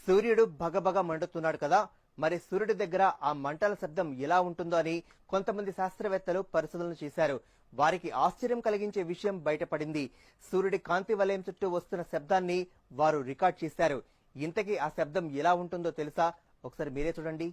సూర్యుడు భగభగ మండుతున్నాడు కదా, మరి సూర్యుడి దగ్గర ఆ మంటల శబ్దం ఎలా ఉంటుందో అని కొంతమంది శాస్త్రవేత్తలు పరిశోధనలు చేశారు. వారికి ఆశ్చర్యం కలిగించే విషయం బయటపడింది. సూర్యుడి కాంతి వలయం చుట్టూ వస్తున్న శబ్దాన్ని వారు రికార్డ్ చేశారు. ఇంతకీ ఆ శబ్దం ఎలా ఉంటుందో తెలుసా? ఒకసారి మీరే చూడండి.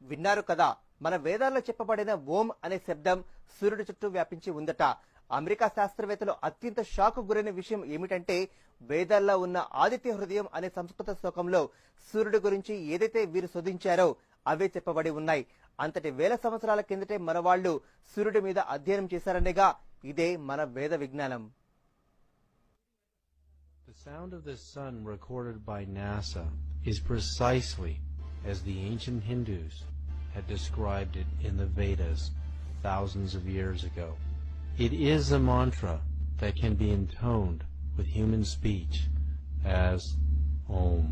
విన్నారు కదా, మన వేదాల్లో చెప్పబడిన ఓం అనే శబ్దం సూర్యుడి చుట్టూ వ్యాపించి ఉందట. అమెరికా శాస్త్రవేత్తలు అత్యంత షాక్ గురైన విషయం ఏమిటంటే, వేదాల్లో ఉన్న ఆదిత్య హృదయం అనే సంస్కృత శ్లోకంలో సూర్యుడి గురించి ఏదైతే వీరు శోధించారో అవే చెప్పబడి ఉన్నాయి. అంతటి వేల సంవత్సరాల కిందటే మన వాళ్ళు సూర్యుడి మీద అధ్యయనం చేశారనేగా ఇదే మన వేద విజ్ఞానం. The sound of the sun recorded by NASA is precisely as the ancient Hindus had described it in the Vedas thousands of years ago. It is a mantra that can be intoned with human speech as Om.